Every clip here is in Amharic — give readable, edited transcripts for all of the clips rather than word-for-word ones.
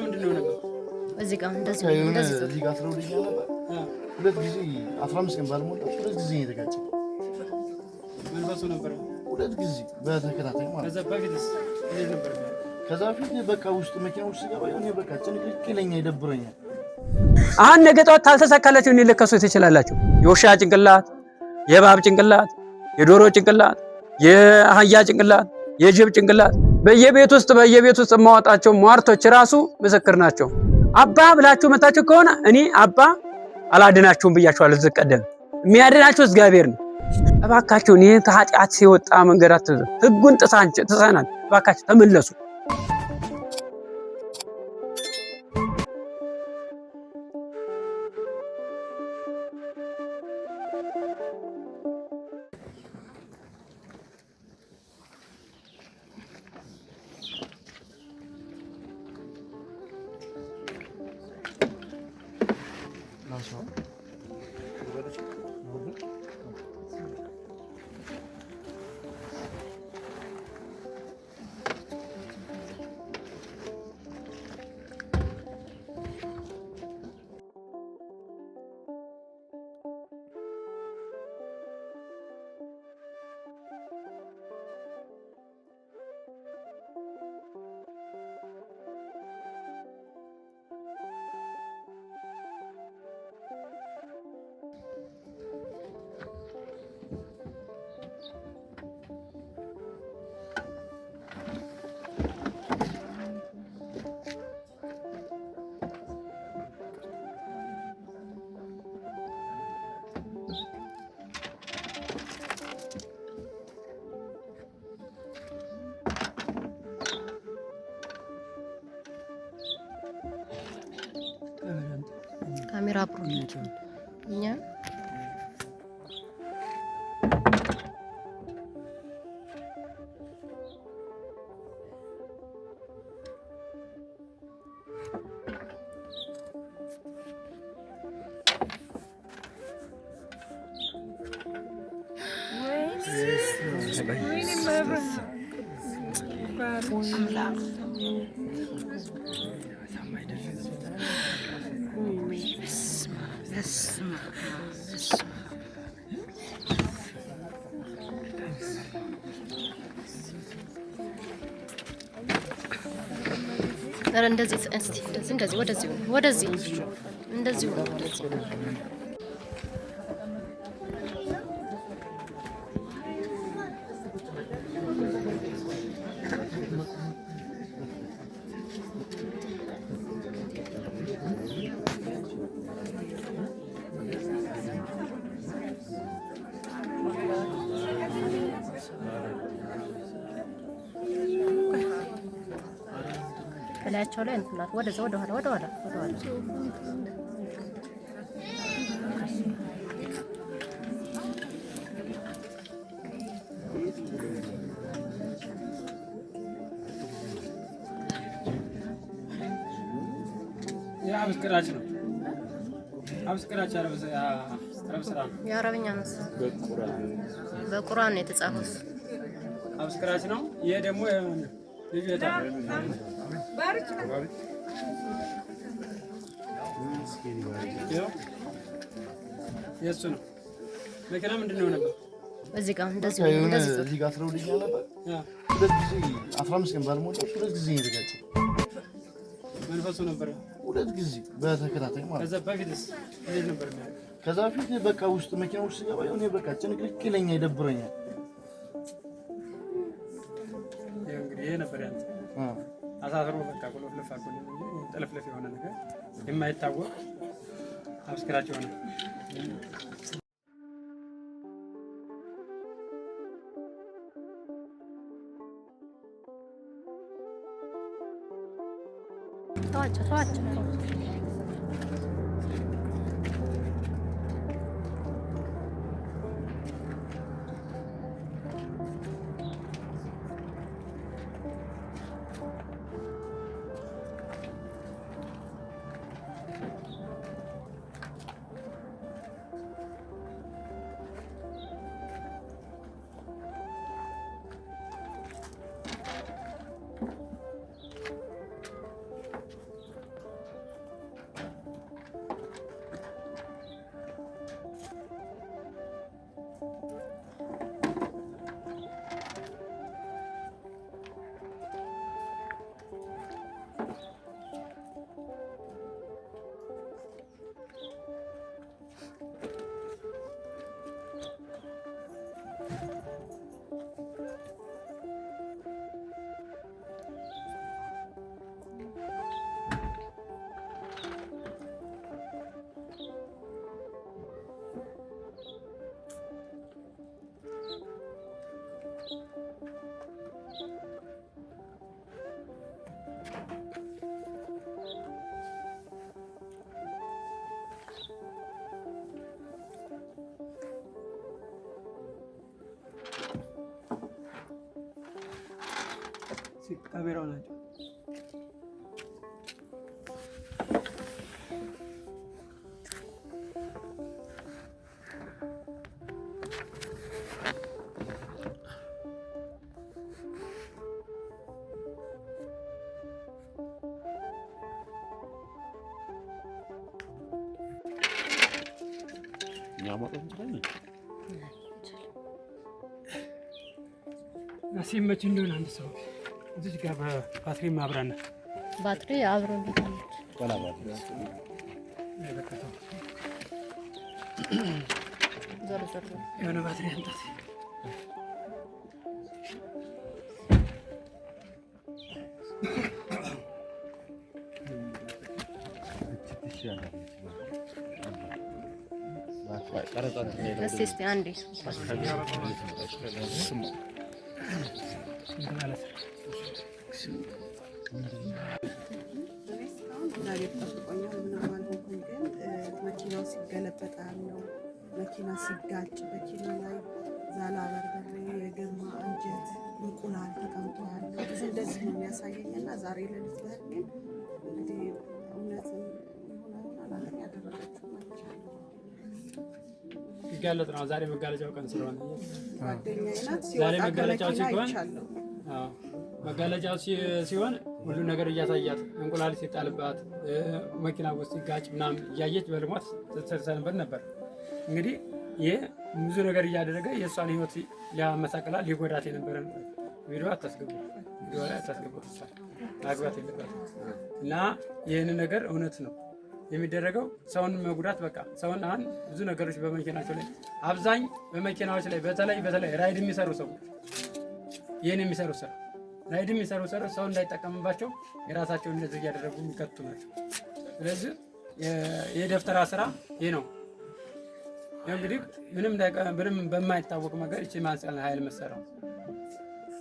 ምንድነው ነገር እዚህ ጋር እንደዚህ እዚህ ጋር አስረው ልጅ ነበር። ሁለት ጊዜ 15 ቀን ባልሞላ ሁለት ጊዜ የተጋጨ መንፈሱ ነበር። ሁለት ጊዜ በተከታታይ ማለት ከዛ በፊትስ እንዴት ነበር? ከዛ በፊት በቃ ውስጥ መኪና ውስጥ ሲገባ የሆነ በቃ ጭንቅልቅ ይለኛል፣ ይደብረኛል። አሁን ነገ ጠዋት ታልተሳካላችሁ እኔ ልከሱት ትችላላችሁ። የውሻ ጭንቅላት፣ የእባብ ጭንቅላት፣ የዶሮ ጭንቅላት፣ የአህያ ጭንቅላት፣ የጅብ ጭንቅላት በየቤት ውስጥ የማወጣቸው ሟርቶች ራሱ ምስክር ናቸው። አባ ብላችሁ መታችሁ ከሆነ እኔ አባ አላድናችሁም ብያችኋለሁ። ዝቀደም የሚያድናችሁ እግዚአብሔር ነው። እባካችሁን ይሄን ከኃጢአት ሲወጣ መንገድ አትዙ። ህጉን ጥሰናል። እባካችሁ ተመለሱ። ካሜራ ብሩ እኛ እንደዚህ እንደዚህ ወደዚህ እንደዚህ በላያቸው ላይ እንትናት ወደዛ ወደ ኋላ ያ አብስክራች ነው። አብስክራች አረብስራ የአረብኛ ነው። በቁርአን ነው የተጻፈው። አብስክራች ነው። ይሄ ደግሞ ልጅ የታ ባርች የሱ ነው። መኪና ምንድነው ነበር? እዚህ ጋር እንደዚህ እዚህ ጋር አስረው ልጅ ነበር። ሁለት ጊዜ 15 ቀን ባልሞላ ሁለት ጊዜ የተጋጨ መንፈሱ ነበር። ሁለት ጊዜ በተከታታይ ማለት። ከዛ በፊትስ እንዴት ነበር? ከዛ በፊት በቃ ውስጥ መኪና ውስጥ ሲገባ የሆነ በቃ ጭንቅልቅ ይለኛል፣ ይደብረኛል። ይሄ ነበር ያንተ አሳስሮ በቃ ቁልፍልፍ አድርጎ ጥልፍልፍ የሆነ ነገር የማይታወቅ አብስክራች ሆነ። ተዋቸው ካሜራው ናቸው። ሲመች እንደሆነ አንድ ሰው እዚህ ጋር በባትሪ ማብራና ባትሪ አብሮ እንታለች የሆነ ባትሪ አምጣት። እስቲ አንዴ መኪናው ሲገለበጥ ያለው መኪና ሲጋጭ መኪና ላይ ዛላ በርበሬ፣ የገማ አንጀት፣ እንቁላል ተቀምጦ ያለው ብዙ እንደዚህ ነው የሚያሳየኝና ዛሬ ሌሊት በህልሜ እንግዲህ እውነትን ሆነ አላለም ያደረገችው ይጋለጥ ነው። ዛሬ መጋለጫው ቀን ስለሆነ ጓደኛዬ ናት ዛሬ ሲወጣ መጋለጫው ሲሆን አይቻለሁ። መጋለጫው ሲሆን ሁሉ ነገር እያሳያት እንቁላል ሲጣልባት መኪና ውስጥ ሲጋጭ ምናምን እያየች በልሟት ስትሰንበት ነበር። እንግዲህ ይህ ብዙ ነገር እያደረገ የእሷን ህይወት ሊያመሳቅላት ሊጎዳት የነበረ ቪዲዮ አታስገቡ፣ ቪዲዮ ላይ አታስገቡ፣ ማግባት የለባትም እና ይህንን ነገር እውነት ነው የሚደረገው ሰውን መጉዳት በቃ ሰውን አሁን ብዙ ነገሮች በመኪናቸው ላይ አብዛኝ በመኪናዎች ላይ በተለይ ራይድ የሚሰሩ ሰዎች ይህን የሚሰሩ ስራ ራይድ የሚሰሩ ሰው እንዳይጠቀምባቸው የራሳቸውን እንደዚህ እያደረጉ የሚከቱ ናቸው። ስለዚህ የደፍተራ ስራ ይህ ነው። እንግዲህ ምንም በማይታወቅ ነገር እቺ ማንጸል ኃይል መሰራው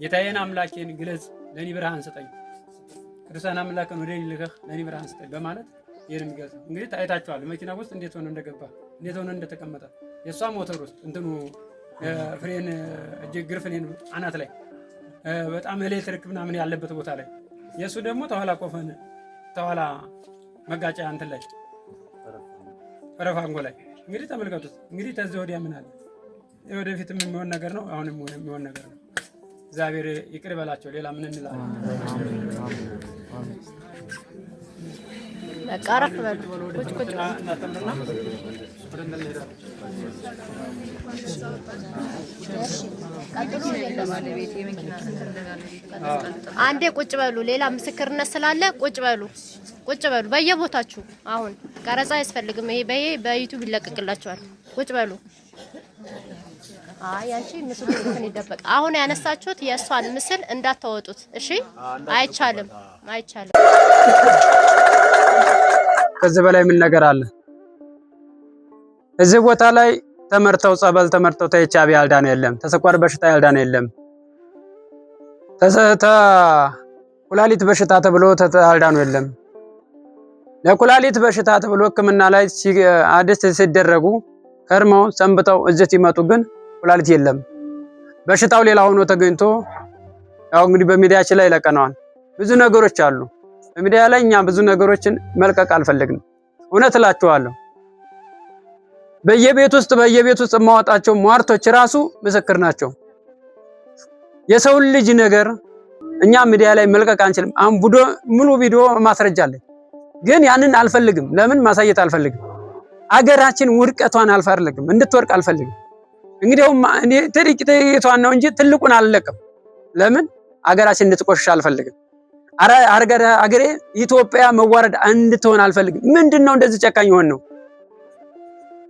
ጌታዬን አምላኬን ግለጽ ለኔ ብርሃን ስጠኝ፣ ቅዱሳን አምላክን ወደ ልከህ ለኔ ብርሃን ስጠኝ በማለት ይሄን የሚገልጽ እንግዲህ ታይታችኋል። መኪና ውስጥ እንዴት ሆነ እንደገባ እንዴት ሆነ እንደተቀመጠ የሷ ሞተር ውስጥ እንትኑ ፍሬን እግር ፍሬን አናት ላይ በጣም ኤሌክትሪክ ምናምን ያለበት ቦታ ላይ የሱ ደግሞ ተኋላ ቆፈን ተኋላ መጋጫ እንትን ላይ ፈረፋንጎ ላይ እንግዲህ ተመልከቱት። እንግዲህ ተዚህ ወዲያ ምን አለ ወደፊት የሚሆን ነገር ነው። አሁንም የሚሆን ነገር ነው። እግዚአብሔር ይቅር በላቸው። ሌላ ምን እንላለን? አረፍ በሉ ቁጭ አንዴ ቁጭ በሉ። ሌላ ምስክርነት ስላለ ቁጭ በሉ በየቦታችሁ። አሁን ቀረጻ አያስፈልግም። ይሄ በዩቲዩብ ይለቀቅላችኋል። ቁጭ በሉ። አይ አንቺ ምስሉ እንትን ይደበቅ። አሁን ያነሳችሁት የእሷን ምስል እንዳታወጡት እሺ? አይቻልም። ከዚህ በላይ ምን ነገር አለ? እዚህ ቦታ ላይ ተመርተው ጸበል ተመርተው ተኤችአይቪ ያልዳነ የለም፣ ተስኳር በሽታ ያልዳነ የለም፣ ኩላሊት በሽታ ተብሎ ያልዳኑ የለም። ለኩላሊት በሽታ ተብሎ ሕክምና ላይ አዲስ ሲደረጉ ከርመው ሰንብተው እዚህ ሲመጡ ግን ኩላሊት የለም። በሽታው ሌላ ሆኖ ተገኝቶ ያው እንግዲህ በሚዲያችን ላይ ለቀነዋል። ብዙ ነገሮች አሉ። በሚዲያ ላይ እኛ ብዙ ነገሮችን መልቀቅ አልፈልግንም። እውነት እላችኋለሁ በየቤት ውስጥ ማወጣቸው ሟርቶች ራሱ ምስክር ናቸው። የሰው ልጅ ነገር እኛ ሚዲያ ላይ መልቀቅ አንችልም። አሁን ሙሉ ቪዲዮ ማስረጃ አለኝ፣ ግን ያንን አልፈልግም። ለምን ማሳየት አልፈልግም። አገራችን ውድቀቷን አልፈልግም፣ እንድትወርቅ አልፈልግም። እንግዲያውም እኔ ጥቂቷን ነው እንጂ ትልቁን አልለቅም። ለምን አገራችን እንድትቆሽሽ አልፈልግም። አገሬ ኢትዮጵያ መዋረድ እንድትሆን አልፈልግም። ምንድነው እንደዚህ ጨካኝ ሆን ነው?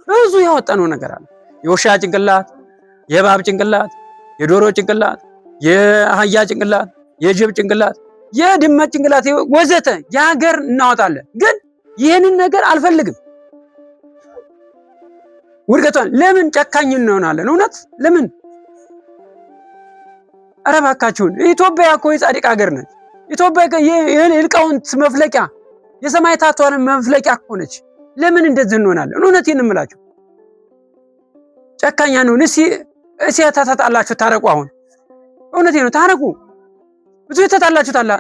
ብዙ ያወጣነው ነገር አለ። የውሻ ጭንቅላት፣ የእባብ ጭንቅላት፣ የዶሮ ጭንቅላት፣ የአህያ ጭንቅላት፣ የጅብ ጭንቅላት፣ የድመት ጭንቅላት ወዘተ የሀገር እናወጣለን። ግን ይህንን ነገር አልፈልግም። ውድቀቷን ለምን ጨካኝ እንሆናለን? እውነት ለምን? ኧረ እባካችሁን ኢትዮጵያ እኮ የጻድቅ ሀገር ነች። ኢትዮጵያ የሊቃውንት መፍለቂያ የሰማዕታቷን መፍለቂያ እኮ ነች። ለምን እንደዚህ እንሆናለን? እውነቴን እምላችሁ ጨካኛ ነው። እሺ ተጣላችሁ ታረቁ። አሁን እውነቴን ነው ታረቁ። ብዙ የተጣላችሁት አለ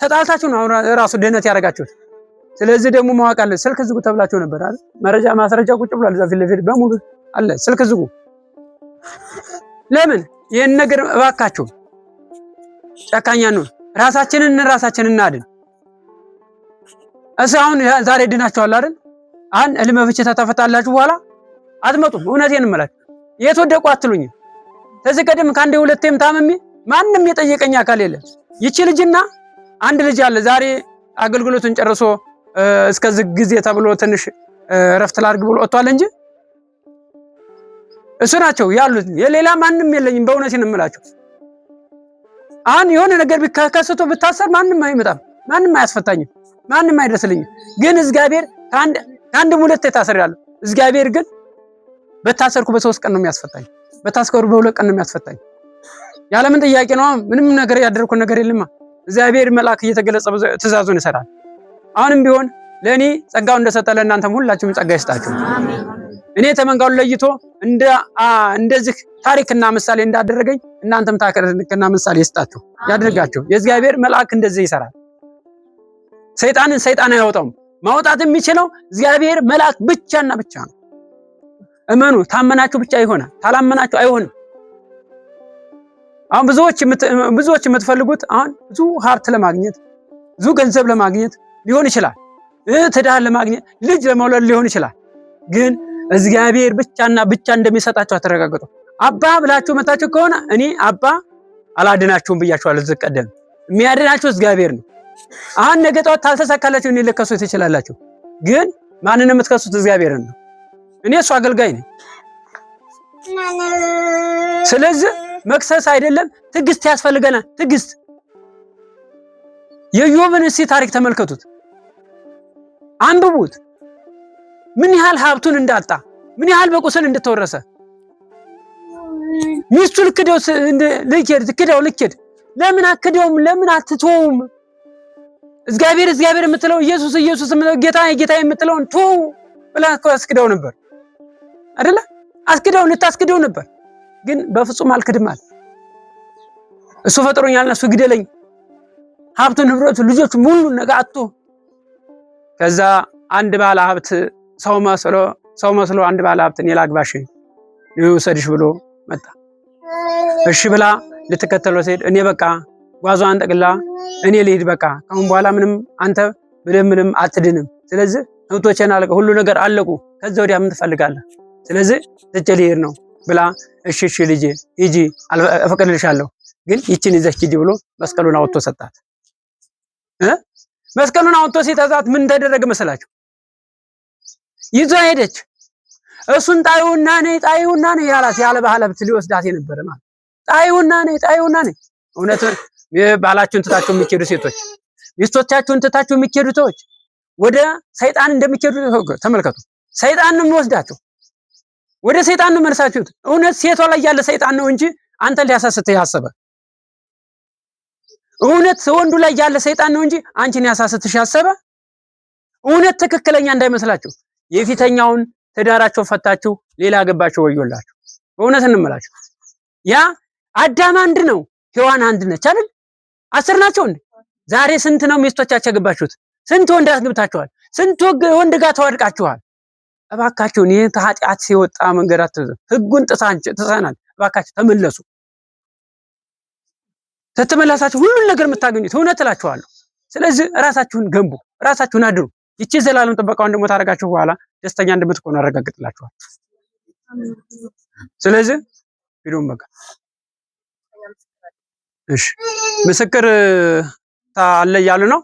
ተጣልታችሁ ነው ራሱ ድህነት ያደረጋችሁት። ስለዚህ ደግሞ ማወቅ አለ። ስልክ ዝጉ ተብላችሁ ነበር አይደል? መረጃ ማስረጃ ቁጭ ብሏል እዛ ፊት ለፊት በሙሉ አለ። ስልክ ዝጉ። ለምን ይሄን ነገር እባካችሁ ጨካኛ ነው። ራሳችንን እናድን። አሁን ዛሬ ድናችኋል አይደል? አሁን ህልመ ፍቺ ተፈታላችሁ በኋላ አትመጡም። እውነቴን እምላችሁ የት ወደቁ አትሉኝ። ከዚህ ቀደም ከአንዴ ሁለቴም ታመሜ ማንም የጠየቀኝ አካል የለም። ይቺ ልጅና አንድ ልጅ አለ ዛሬ አገልግሎቱን ጨርሶ እስከዚህ ጊዜ ተብሎ ትንሽ እረፍት ላድርግ ብሎ ወጥቷል እንጂ እሱ ናቸው ያሉት። የሌላ ማንም የለኝም። በእውነቴን እምላችሁ አሁን የሆነ ነገር ቢከሰቶ ብታሰር ማንም አይመጣም፣ ማንም አያስፈታኝም፣ ማንም አይደርስልኝም። ግን እግዚአብሔር ከአንድ ሁለቴ ታስሬያለሁ። እግዚአብሔር ግን በታሰርኩ በ3 ቀን ነው የሚያስፈታኝ፣ በታስከሩ በ2 ቀን ነው የሚያስፈታኝ። ያለምን ጥያቄ ነው። ምንም ነገር ያደረኩት ነገር የለማ። እግዚአብሔር መልአክ እየተገለጸ ትእዛዙን ይሰራል። አሁንም ቢሆን ለእኔ ጸጋው እንደሰጠ ለእናንተም ሁላችሁም ጸጋ ይስጣችሁ። እኔ ተመንጋው ለይቶ እንደዚህ ታሪክና ምሳሌ እንዳደረገኝ እናንተም ታሪክና ምሳሌ ይስጣችሁ ያድርጋችሁ። የእግዚአብሔር መልአክ እንደዚህ ይሰራል። ሰይጣን አያወጣውም። ማውጣት የሚችለው እግዚአብሔር መልአክ ብቻና ብቻ ነው። እመኑ። ታመናችሁ ብቻ ይሆናል፣ ታላመናችሁ አይሆንም። አሁን ብዙዎች የምትፈልጉት አሁን ብዙ ሀብት ለማግኘት ብዙ ገንዘብ ለማግኘት ሊሆን ይችላል፣ ትዳር ለማግኘት ልጅ ለመውለድ ሊሆን ይችላል። ግን እግዚአብሔር ብቻና ብቻ እንደሚሰጣችሁ አተረጋግጡ። አባ ብላችሁ መታችሁ ከሆነ እኔ አባ አላድናችሁም ብያችኋለሁ። ዝቀደም የሚያድናችሁ እግዚአብሔር ነው። አሁን ነገ ጠዋት ታልተሳካላችሁ እኔ ልከሱት ትችላላችሁ። ግን ማንንም የምትከሱት እግዚአብሔርን ነው። እኔ እሱ አገልጋይ ነኝ። ስለዚህ መክሰስ አይደለም ትዕግስት ያስፈልገናል። ትዕግስት የኢዮብን ታሪክ ተመልከቱት፣ አንብቡት። ምን ያህል ሀብቱን እንዳጣ፣ ምን ያህል በቁስል እንደተወረሰ ሚስቱ ልክደው ልክድ ለምን አክደውም? ለምን አትተውም? እግዚአብሔር የምትለው ኢየሱስ የምትለው ጌታ የምትለውን ተው ብላ አስክደው ነበር አይደለ? ልታስክደው ነበር። ግን በፍጹም አልክድም አለ። እሱ ፈጥሮኛልና እሱ ግደለኝ፣ ሀብቱ ንብረቱ ልጆቹ ሙሉ ነገር አጥቶ ከዛ አንድ ባለ ሀብት ሰው መስሎ አንድ ባለ ሀብት እኔ ላግባሽ ይውሰድሽ ብሎ መጣ። እሺ ብላ ልትከተለው ሲሄድ እኔ በቃ ጓዟን ጠቅላ እኔ ልሂድ፣ በቃ ካሁን በኋላ ምንም አንተ ምንም አትድንም። ስለዚህ እህቶቼን አለቀ፣ ሁሉ ነገር አለቁ። ከዛ ወዲያ ምን ትፈልጋለህ? ስለዚህ ትቼ ልሄድ ነው ብላ እሺ ልጄ ሂጂ እፈቅድልሻለሁ፣ ግን ይችን ይዘሽ ሂጂ ብሎ መስቀሉን አውጥቶ ሰጣት። መስቀሉን አውጥቶ ሲተዛት ምን ተደረገ መሰላችሁ? ይዞ ሄደች። እሱን ጣዩና ነይ ያላት ያለ ባህለብት ሊወስዳት የነበረ ማለት ጣዩና ነይ። እውነት ባላችሁን ትታችሁ የሚኬዱ ሴቶች፣ ሚስቶቻችሁን ትታችሁ የሚኬዱ ሰዎች ወደ ሰይጣን እንደሚኬዱ ተመልከቱ። ሰይጣን ነው የሚወስዳቸው፣ ወደ ሰይጣን ነው መልሳችሁት። እውነት ሴቷ ላይ ያለ ሰይጣን ነው እንጂ አንተን ሊያሳስትህ ያሰበ። እውነት ወንዱ ላይ ያለ ሰይጣን ነው እንጂ አንቺን ያሳስትሽ ያሰበ። እውነት ትክክለኛ እንዳይመስላችሁ። የፊተኛውን ትዳራቸው ፈታችሁ ሌላ ገባችሁ ወዮላችሁ። በእውነት እንመላችሁ። ያ አዳም አንድ ነው፣ ሔዋን አንድ ነች አይደል? 10 ናቸው እንዴ? ዛሬ ስንት ነው ሚስቶቻችሁ ያገባችሁት? ስንት ወንድ አስገብታችኋል? ስንት ወንድ ጋር ተዋድቃችኋል? እባካችሁን ይሄን ከኃጢአት ሲወጣ መንገድ አትዘ ህጉን ጥሰናል። እባካችሁ ተመለሱ። ተተመለሳችሁ ሁሉን ነገር የምታገኙት እውነት እላችኋለሁ። ስለዚህ ራሳችሁን ገንቡ፣ ራሳችሁን አድሩ። ይቺ ዘላለም ጥበቃውን ደግሞ ታረጋችሁ በኋላ ደስተኛ እንደምትሆኑ አረጋግጥላችኋል። ስለዚህ ቪዲዮን በቃ እሺ፣ ምስክር አለ እያሉ ነው።